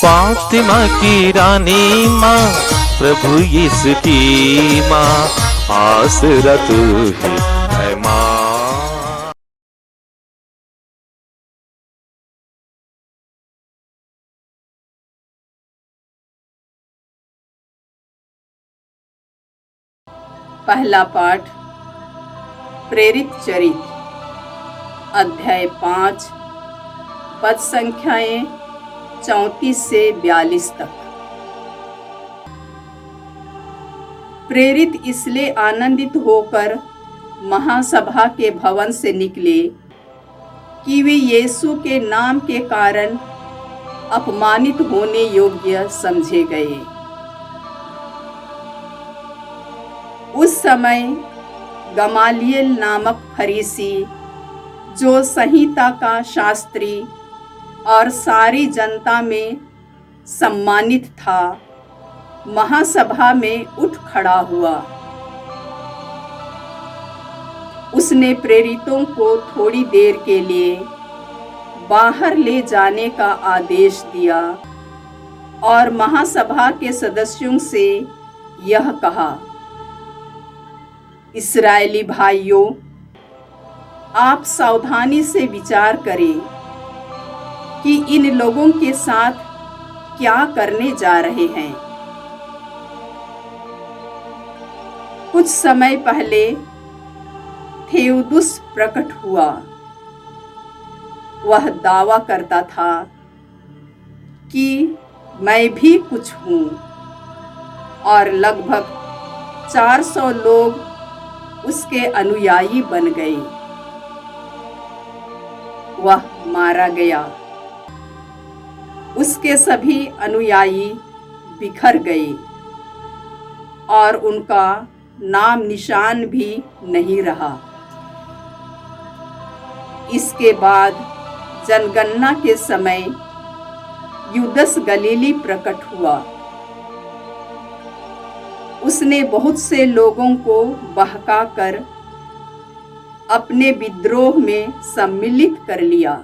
फातिमा की रानी माँ, प्रभु यीशु की माँ, आसरा तू ही है माँ। पहला पाठ प्रेरित चरित्र अध्याय 5 पद संख्याएं 34 से 42 तक। प्रेरित इसलिए आनंदित होकर महासभा के भवन से निकले कि वे यीशु के नाम के कारण अपमानित होने योग्य समझे गए। उस समय गमालियल नामक फरीसी, जो संहिता का शास्त्री और सारी जनता में सम्मानित था, महासभा में उठ खड़ा हुआ। उसने प्रेरितों को थोड़ी देर के लिए बाहर ले जाने का आदेश दिया और महासभा के सदस्यों से यह कहा, इस्राएली भाइयों, आप सावधानी से विचार करें कि इन लोगों के साथ क्या करने जा रहे हैं। कुछ समय पहले थेउदुस प्रकट हुआ। वह दावा करता था कि मैं भी कुछ हूँ, और लगभग 400 लोग उसके अनुयायी बन गए। वह मारा गया। उसके सभी अनुयायी बिखर गए और उनका नाम निशान भी नहीं रहा। इसके बाद जनगणना के समय यूदस गलीली प्रकट हुआ। उसने बहुत से लोगों को बहकाकर अपने विद्रोह में सम्मिलित कर लिया।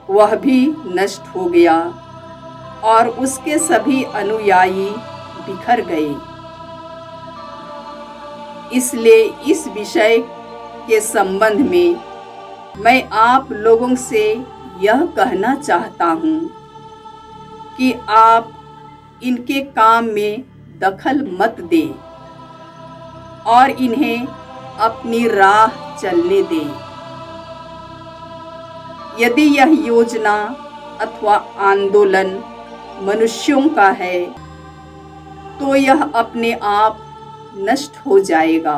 वह भी नष्ट हो गया और उसके सभी अनुयायी बिखर गए। इसलिए इस विषय के संबंध में मैं आप लोगों से यह कहना चाहता हूँ कि आप इनके काम में दखल मत दें और इन्हें अपनी राह चलने दें। यदि यह योजना अथवा आंदोलन मनुष्यों का है तो यह अपने आप नष्ट हो जाएगा,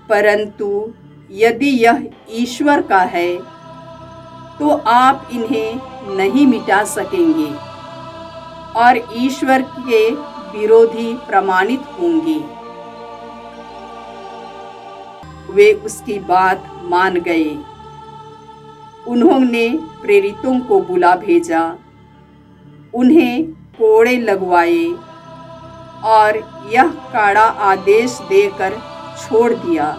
परंतु यदि यह ईश्वर का है तो आप इन्हें नहीं मिटा सकेंगे और ईश्वर के विरोधी प्रमाणित होंगे। वे उसकी बात मान गए। उन्होंने प्रेरितों को बुला भेजा, उन्हें कोड़े लगवाए और यह कड़ा आदेश देकर छोड़ दिया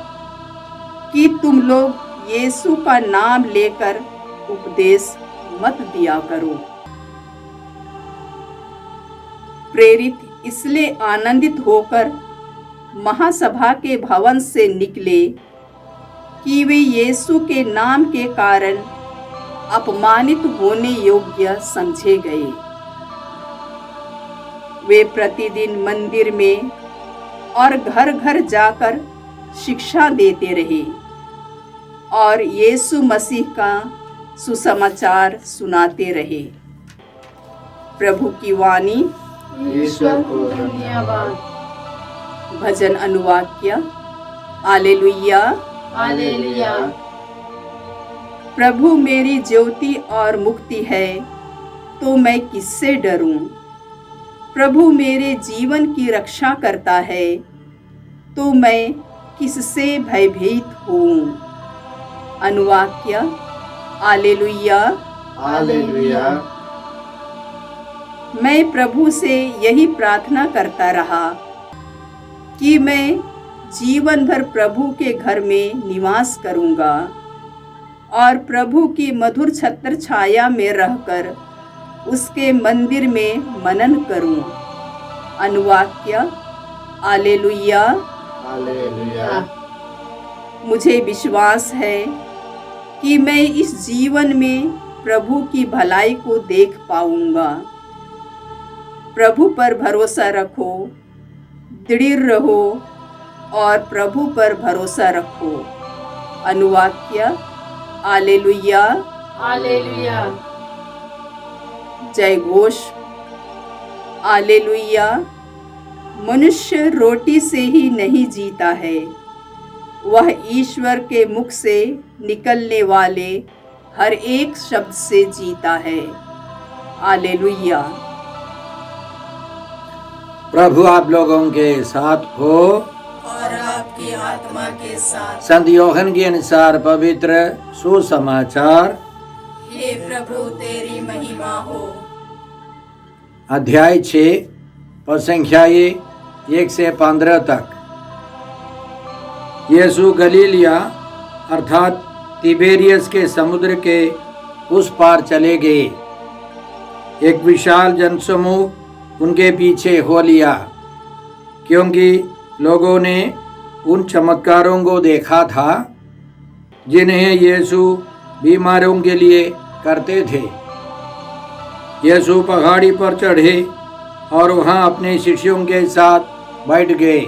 कि तुम लोग यीशु का नाम लेकर उपदेश मत दिया करो। प्रेरित इसलिए आनंदित होकर महासभा के भवन से निकले कि वे यीशु के नाम के कारण अपमानित होने योग्य समझे गए। वे प्रतिदिन मंदिर में और घर घर जाकर शिक्षा देते रहे और यीशु मसीह का सुसमाचार सुनाते रहे। प्रभु की वाणी। ईश्वर को धन्यवाद। भजन अनुवाक्य। Hallelujah hallelujah. प्रभु मेरी ज्योति और मुक्ति है, तो मैं किससे डरूं। प्रभु मेरे जीवन की रक्षा करता है, तो मैं किससे भयभीत हूँ। अनुवाक्य। Hallelujah hallelujah. मैं प्रभु से यही प्रार्थना करता रहा कि मैं जीवन भर प्रभु के घर में निवास करूंगा और प्रभु की मधुर छत्र छाया में रहकर उसके मंदिर में मनन करूं। अनुवाक्य हालेलुया। हालेलुया। मुझे विश्वास है कि मैं इस जीवन में प्रभु की भलाई को देख पाऊंगा। प्रभु पर भरोसा रखो, दृढ़ रहो और प्रभु पर भरोसा रखो। अनुवाक्य हालेलुया। हालेलुया। जय घोष। हालेलुया। मनुष्य रोटी से ही नहीं जीता है, वह ईश्वर के मुख से निकलने वाले हर एक शब्द से जीता है। हालेलुया। प्रभु आप लोगों के साथ हो और आपकी आत्मा के साथ। संत यूहन्ना के अनुसार पवित्र सुसमाचार। हे प्रभु तेरी महिमा हो। अध्याय 6 पद संख्या 1 से 15 तक। यीशु गलीलिया अर्थात तिबेरियस के समुद्र के उस पार चले गए। एक विशाल जनसमूह उनके पीछे हो लिया, क्योंकि लोगों ने उन चमत्कारों को देखा था जिन्हें यीशु बीमारों के लिए करते थे। यीशु पहाड़ी पर चढ़े और वहां अपने शिष्यों के साथ बैठ गए।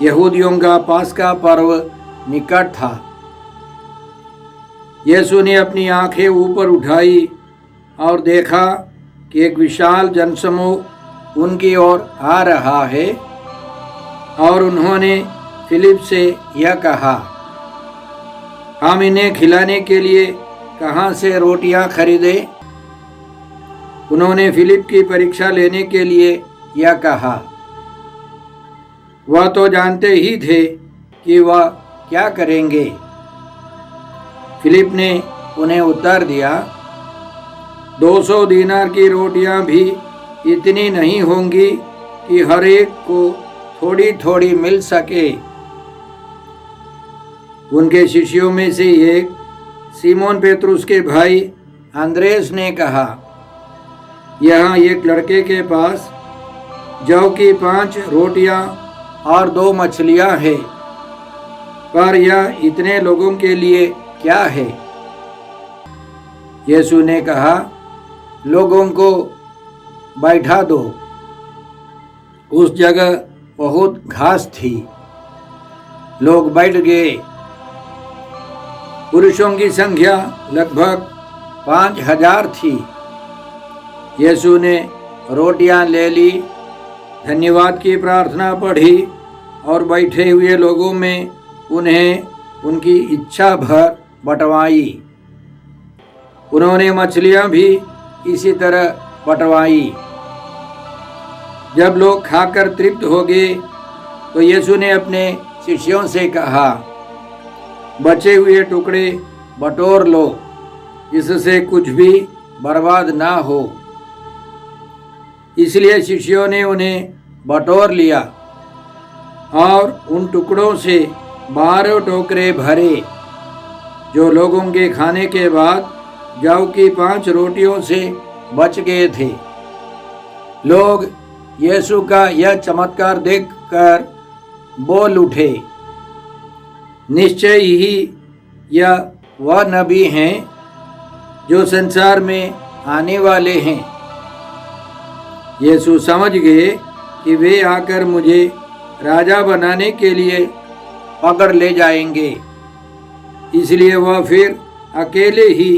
यहूदियों का पास्का पर्व निकट था। यीशु ने अपनी आंखें ऊपर उठाई और देखा कि एक विशाल जनसमूह उनकी ओर आ रहा है, और उन्होंने फिलिप से यह कहा, हम इन्हें खिलाने के लिए कहाँ से रोटियां खरीदें? उन्होंने फिलिप की परीक्षा लेने के लिए यह कहा। वह तो जानते ही थे कि वह क्या करेंगे। फिलिप ने उन्हें उत्तर दिया, 200 दीनार की रोटियां भी इतनी नहीं होंगी कि हर एक को थोड़ी थोड़ी मिल सके। उनके शिष्यों में से एक सीमोन पेतरुस के भाई अंद्रेस ने कहा, यहाँ एक लड़के के पास जौ की 5 रोटियां और 2 मछलियां हैं, पर यह इतने लोगों के लिए क्या है? यीशु ने कहा, लोगों को बैठा दो। उस जगह बहुत घास थी। लोग बैठ गए। पुरुषों की संख्या लगभग 5000 थी। यीशु ने रोटियां ले ली, धन्यवाद की प्रार्थना पढ़ी और बैठे हुए लोगों में उन्हें उनकी इच्छा भर बंटवाई। उन्होंने मछलियां भी इसी तरह बंटवाई। जब लोग खाकर तृप्त हो गए तो यीशु ने अपने शिष्यों से कहा, बचे हुए टुकड़े बटोर लो, जिससे कुछ भी बर्बाद ना हो। इसलिए शिष्यों ने उन्हें बटोर लिया और उन टुकड़ों से 12 टोकरे भरे, जो लोगों के खाने के बाद जौ की 5 रोटियों से बच गए थे। लोग यीशु का यह चमत्कार देखकर बोल उठे, निश्चय ही यह वह नबी हैं जो संसार में आने वाले हैं। यीशु समझ गए कि वे आकर मुझे राजा बनाने के लिए पकड़ ले जाएंगे, इसलिए वह फिर अकेले ही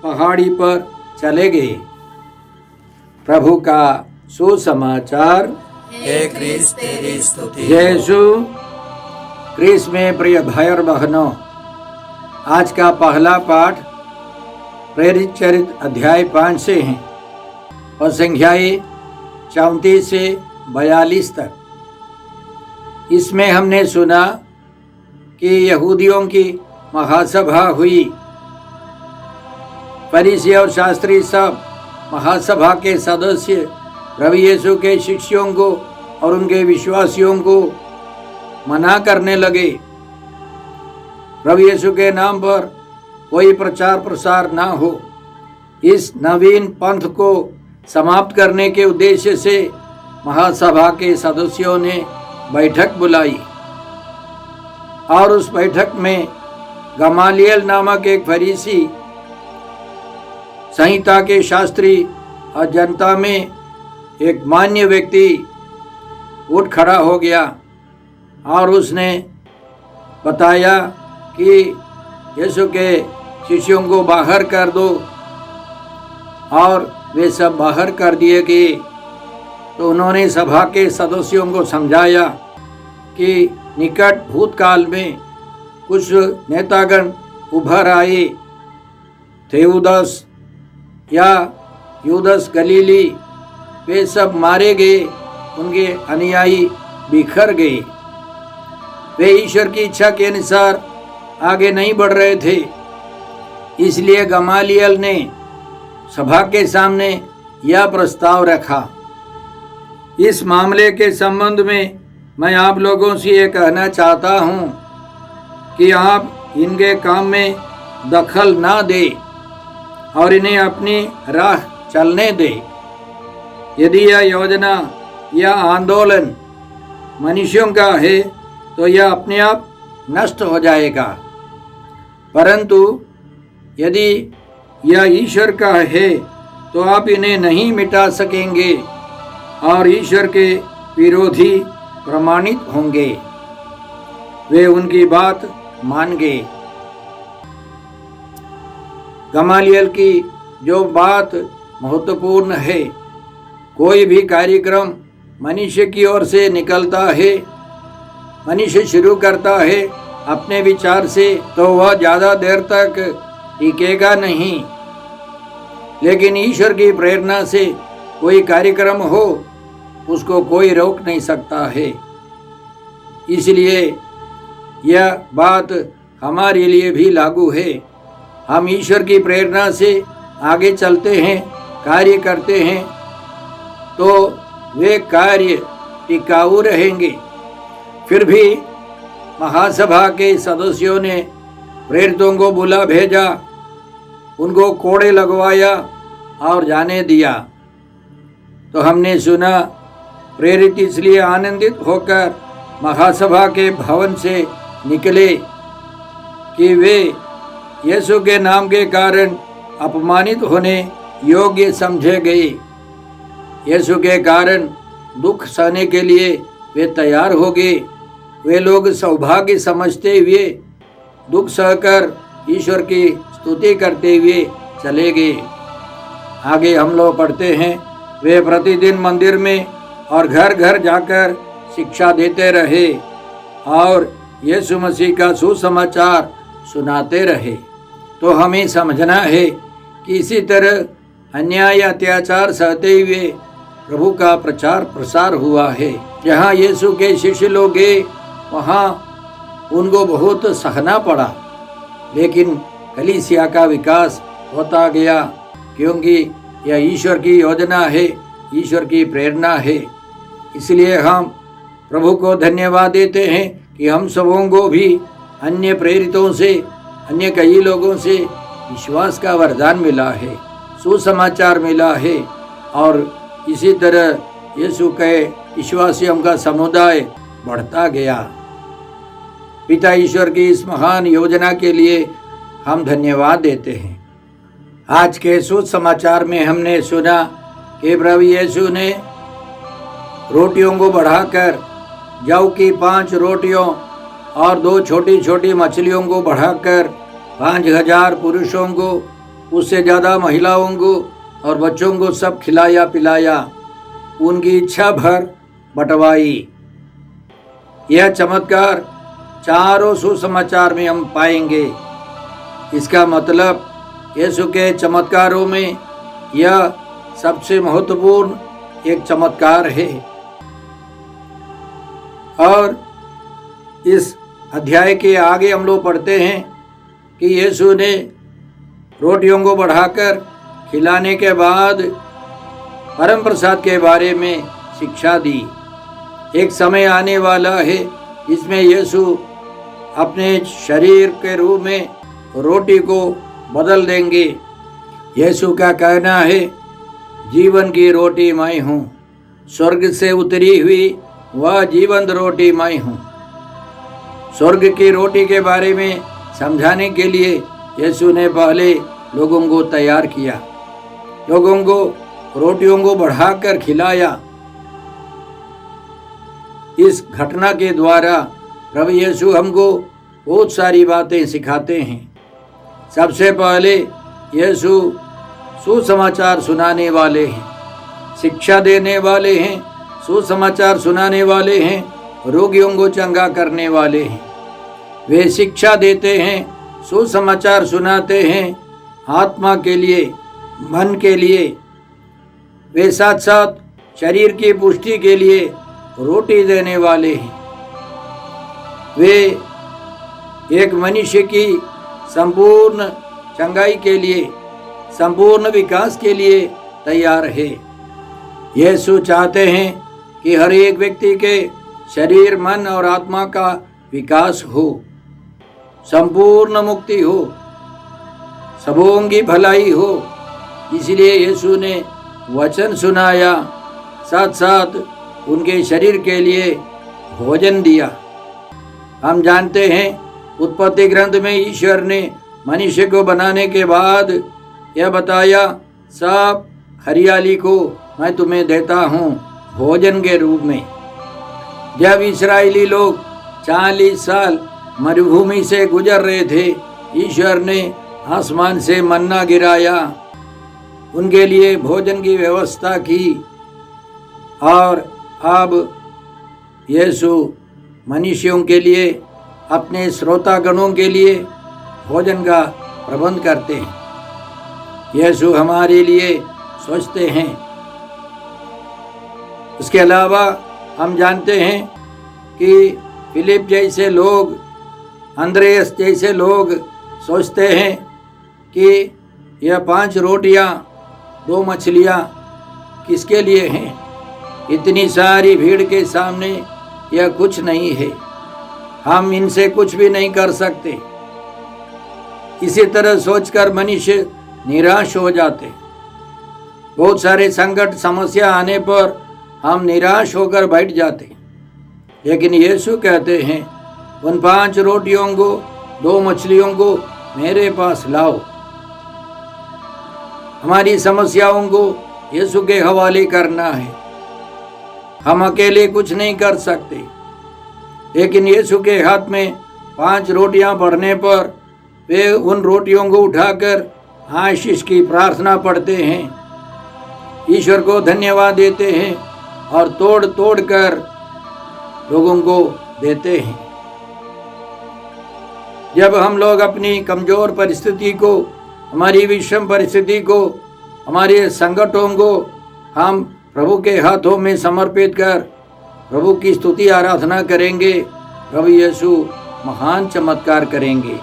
पहाड़ी पर चले गए। प्रभु का सुसमाचार। हे क्रिस्त तेरी स्तुति। यीशु क्रिस्त में प्रिय भाई और बहनों, आज का पहला पाठ प्रेरित चरित्र अध्याय 5 से है और संख्याएं 34 से 42 तक। इसमें हमने सुना कि यहूदियों की महासभा हुई। फरीसी और शास्त्री सब महासभा के सदस्य प्रभु यीशु के शिष्यों को और उनके विश्वासियों को मना करने लगे। प्रभु यीशु के नाम पर कोई प्रचार प्रसार ना हो। इस नवीन पंथ को समाप्त करने के उद्देश्य से महासभा के सदस्यों ने बैठक बुलाई और उस बैठक में गमालियल नामक एक फरीसी, संहिता के शास्त्री और जनता में एक मान्य व्यक्ति उठ खड़ा हो गया और उसने बताया कि यीशु के शिष्यों को बाहर कर दो, और वे सब बाहर कर दिए गए। तो उन्होंने सभा के सदस्यों को समझाया कि निकट भूतकाल में कुछ नेतागण उभर आए, थेउदस या यूदस गलीली, वे सब मारे गए, उनके अनुयायी बिखर गए। वे ईश्वर की इच्छा के अनुसार आगे नहीं बढ़ रहे थे। इसलिए गमालियल ने सभा के सामने यह प्रस्ताव रखा। इस मामले के संबंध में मैं आप लोगों से ये कहना चाहता हूँ कि आप इनके काम में दखल ना दे और इन्हें अपनी राह चलने दे। यदि यह योजना या आंदोलन मनुष्यों का है तो यह अपने आप नष्ट हो जाएगा, परंतु यदि यह ईश्वर का है तो आप इन्हें नहीं मिटा सकेंगे और ईश्वर के विरोधी प्रमाणित होंगे। वे उनकी बात मान गए। गमालियल की जो बात महत्वपूर्ण है, कोई भी कार्यक्रम मनुष्य की ओर से निकलता है, मनुष्य शुरू करता है अपने विचार से, तो वह ज़्यादा देर तक टिकेगा नहीं। लेकिन ईश्वर की प्रेरणा से कोई कार्यक्रम हो, उसको कोई रोक नहीं सकता है। इसलिए यह बात हमारे लिए भी लागू है। हम ईश्वर की प्रेरणा से आगे चलते हैं, कार्य करते हैं, तो वे कार्य टिकाऊ रहेंगे। फिर भी महासभा के सदस्यों ने प्रेरितों को बुला भेजा, उनको कोड़े लगवाया और जाने दिया। तो हमने सुना, प्रेरित इसलिए आनंदित होकर महासभा के भवन से निकले कि वे यीशु के नाम के कारण अपमानित होने योग्य समझे गए। यीशु के कारण दुख सहने के लिए वे तैयार हो गए। वे लोग सौभाग्य समझते हुए दुख सहकर ईश्वर की स्तुति करते हुए चले गए। आगे हम लोग पढ़ते हैं, वे प्रतिदिन मंदिर में और घर घर जाकर शिक्षा देते रहे और यीशु मसीह का सुसमाचार सुनाते रहे। तो हमें समझना है कि इसी तरह अन्याय अत्याचार सहते हुए प्रभु का प्रचार प्रसार हुआ है। जहाँ यीशु के शिष्य लोग गए वहाँ उनको बहुत सहना पड़ा, लेकिन कलीसिया का विकास होता गया, क्योंकि यह ईश्वर की योजना है, ईश्वर की प्रेरणा है। इसलिए हम प्रभु को धन्यवाद देते हैं कि हम सबों को भी अन्य प्रेरितों से, अन्य कई लोगों से विश्वास का वरदान मिला है, सुसमाचार मिला है, और इसी तरह यीशु के विश्वासियों का समुदाय बढ़ता गया। पिता ईश्वर की इस महान योजना के लिए हम धन्यवाद देते हैं। आज के सुसमाचार में हमने सुना कि प्रभु यीशु ने रोटियों को बढ़ाकर, जौ की 5 रोटियों और 2 छोटी छोटी मछलियों को बढ़ाकर 5000 पुरुषों को, उससे ज़्यादा महिलाओं को और बच्चों को सब खिलाया पिलाया, उनकी इच्छा भर बंटवाई। यह चमत्कार चारों सुसमाचार में हम पाएंगे। इसका मतलब यीशु के चमत्कारों में यह सबसे महत्वपूर्ण एक चमत्कार है। और इस अध्याय के आगे हम लोग पढ़ते हैं कि यीशु ने रोटियों को बढ़ाकर खिलाने के बाद परम प्रसाद के बारे में शिक्षा दी। एक समय आने वाला है जिसमें यीशु अपने शरीर के रूप में रोटी को बदल देंगे। यीशु का कहना है, जीवन की रोटी मैं हूँ, स्वर्ग से उतरी हुई वह जीवंत रोटी मैं हूँ। स्वर्ग की रोटी के बारे में समझाने के लिए यीशु ने पहले लोगों को तैयार किया, लोगों को रोटियों को बढ़ाकर खिलाया। इस घटना के द्वारा प्रभु यीशु हमको बहुत सारी बातें सिखाते हैं। सबसे पहले यीशु सुसमाचार सुनाने वाले हैं, शिक्षा देने वाले हैं, सुसमाचार सुनाने वाले हैं, रोगियों को चंगा करने वाले हैं। वे शिक्षा देते हैं, सुसमाचार सुनाते हैं, आत्मा के लिए, मन के लिए। वे साथ साथ शरीर की पुष्टि के लिए रोटी देने वाले हैं। वे एक मनुष्य की संपूर्ण चंगाई के लिए, संपूर्ण विकास के लिए तैयार है। यीशु चाहते हैं कि हर एक व्यक्ति के शरीर, मन और आत्मा का विकास हो, संपूर्ण मुक्ति हो, सबों की भलाई हो। इसलिए यीशु ने वचन सुनाया, साथ साथ उनके शरीर के लिए भोजन दिया। हम जानते हैं उत्पत्ति ग्रंथ में ईश्वर ने मनुष्य को बनाने के बाद यह बताया, सब हरियाली को मैं तुम्हें देता हूँ भोजन के रूप में। जब इस्राएली लोग 40 साल मरुभूमि से गुजर रहे थे, ईश्वर ने आसमान से मन्ना गिराया, उनके लिए भोजन की व्यवस्था की। और अब यीशु मनुष्यों के लिए, अपने श्रोतागणों के लिए भोजन का प्रबंध करते हैं। यीशु हमारे लिए सोचते हैं। उसके अलावा हम जानते हैं कि फिलिप जैसे लोग, अंद्रेस जैसे लोग सोचते हैं कि यह 5 रोटियां 2 मछलियां किसके लिए हैं? इतनी सारी भीड़ के सामने यह कुछ नहीं है, हम इनसे कुछ भी नहीं कर सकते। इसी तरह सोचकर मनुष्य निराश हो जाते। बहुत सारे संकट, समस्या आने पर हम निराश होकर बैठ जाते। लेकिन यीशु कहते हैं, उन 5 रोटियों को, 2 मछलियों को मेरे पास लाओ। हमारी समस्याओं को यीशु के हवाले करना है। हम अकेले कुछ नहीं कर सकते, लेकिन यीशु के हाथ में 5 रोटियां पड़ने पर वे उन रोटियों को उठाकर आशीष की प्रार्थना पढ़ते हैं, ईश्वर को धन्यवाद देते हैं और तोड़ तोड़ कर लोगों को देते हैं। जब हम लोग अपनी कमजोर परिस्थिति को, हमारी विषम परिस्थिति को, हमारे संकटों को हम प्रभु के हाथों में समर्पित कर प्रभु की स्तुति आराधना करेंगे, प्रभु यीशु महान चमत्कार करेंगे।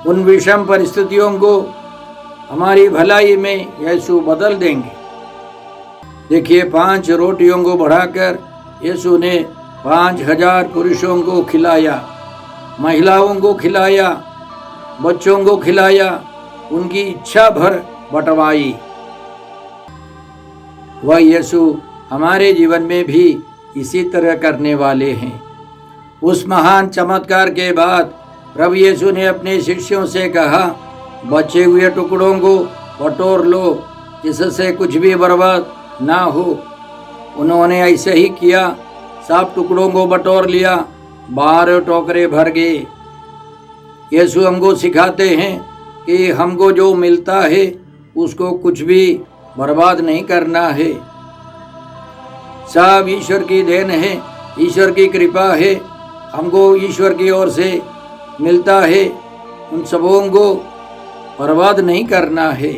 उन विषम परिस्थितियों को हमारी भलाई में यीशु बदल देंगे। देखिए, 5 रोटियों को बढ़ाकर यीशु ने 5000 पुरुषों को खिलाया, महिलाओं को खिलाया, बच्चों को खिलाया, उनकी इच्छा भर बंटवाई। वह यीशु हमारे जीवन में भी इसी तरह करने वाले हैं। उस महान चमत्कार के बाद प्रभु यीशु ने अपने शिष्यों से कहा, बचे हुए टुकड़ों को बटोर लो, जिससे कुछ भी बर्बाद ना हो। उन्होंने ऐसे ही किया, सब टुकड़ों को बटोर लिया, 12 टोकरे भर गए। यीशु हमको सिखाते हैं कि हमको जो मिलता है उसको कुछ भी बर्बाद नहीं करना है। सब ईश्वर की देन है, ईश्वर की कृपा है, हमको ईश्वर की ओर से मिलता है। उन सबों को बर्बाद नहीं करना है,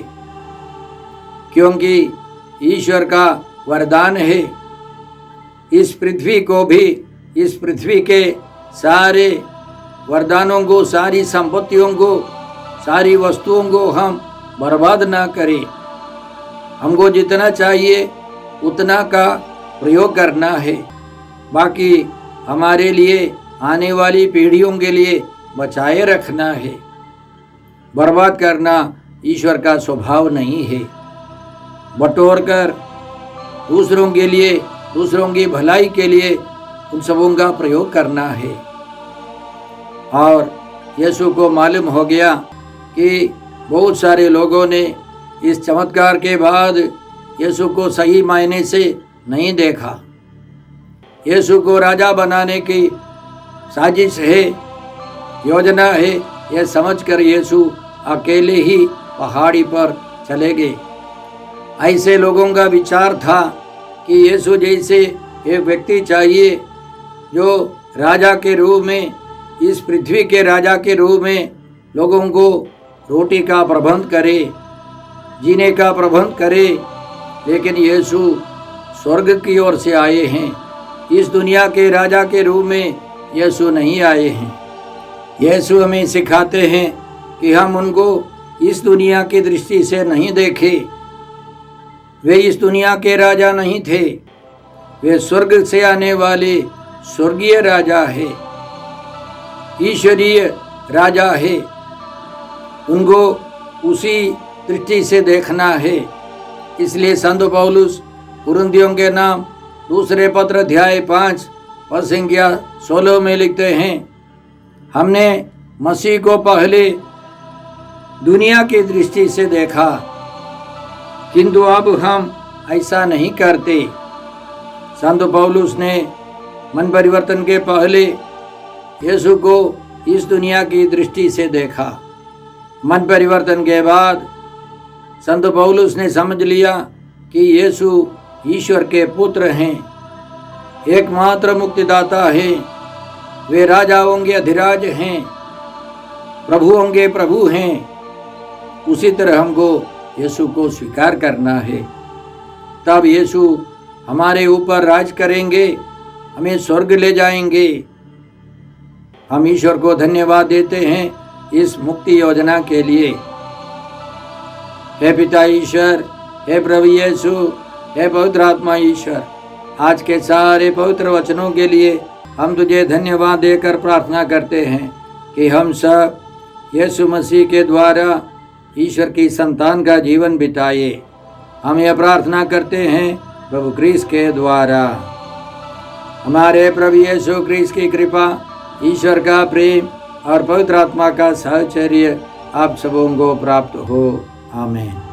क्योंकि ईश्वर का वरदान है। इस पृथ्वी को भी, इस पृथ्वी के सारे वरदानों को, सारी संपत्तियों को, सारी वस्तुओं को हम बर्बाद ना करें। हमको जितना चाहिए उतना का प्रयोग करना है, बाकी हमारे लिए, आने वाली पीढ़ियों के लिए बचाए रखना है। बर्बाद करना ईश्वर का स्वभाव नहीं है। बटोर कर दूसरों के लिए, दूसरों की भलाई के लिए उन सबों का प्रयोग करना है। और यीशु को मालूम हो गया कि बहुत सारे लोगों ने इस चमत्कार के बाद यीशु को सही मायने से नहीं देखा। यीशु को राजा बनाने की साजिश है, योजना है, यह समझकर यीशु अकेले ही पहाड़ी पर चले गए। ऐसे लोगों का विचार था कि यीशु जैसे एक व्यक्ति चाहिए जो राजा के रूप में, इस पृथ्वी के राजा के रूप में लोगों को रोटी का प्रबंध करे, जीने का प्रबंध करे। लेकिन यीशु स्वर्ग की ओर से आए हैं, इस दुनिया के राजा के रूप में यीशु नहीं आए हैं। यीशु हमें सिखाते हैं कि हम उनको इस दुनिया की दृष्टि से नहीं देखें। वे इस दुनिया के राजा नहीं थे, वे स्वर्ग से आने वाले स्वर्गीय राजा है, ईश्वरीय राजा है। उनको उसी दृष्टि से देखना है। इसलिए संत पौलुस कुरिन्थियों के नाम दूसरे पत्र अध्याय 5 पद संख्या 16 में लिखते हैं, हमने मसीह को पहले दुनिया की दृष्टि से देखा, किंतु अब हम ऐसा नहीं करते। संत पौलुस ने मन परिवर्तन के पहले यीशु को इस दुनिया की दृष्टि से देखा। मन परिवर्तन के बाद संत पौलुस ने समझ लिया कि यीशु ईश्वर के पुत्र हैं, एकमात्र मुक्तिदाता हैं, वे राजाओं के अधिराज हैं, प्रभुओं के प्रभु हैं। उसी तरह हमको यीशु को स्वीकार करना है, तब यीशु हमारे ऊपर राज करेंगे, हमें स्वर्ग ले जाएंगे। हम ईश्वर को धन्यवाद देते हैं इस मुक्ति योजना के लिए। हे पिता ईश्वर, हे प्रभु यीशु, हे पवित्र आत्मा ईश्वर, आज के सारे पवित्र वचनों के लिए हम तुझे धन्यवाद देकर प्रार्थना करते हैं कि हम सब यीशु मसीह के द्वारा ईश्वर की संतान का जीवन बिताए। हम यह प्रार्थना करते हैं प्रभु क्रिस्त के द्वारा। हमारे प्रभु यीशु क्रिस्त की कृपा, ईश्वर का प्रेम और पवित्र आत्मा का साहचर्य आप सबों को प्राप्त हो। आमीन।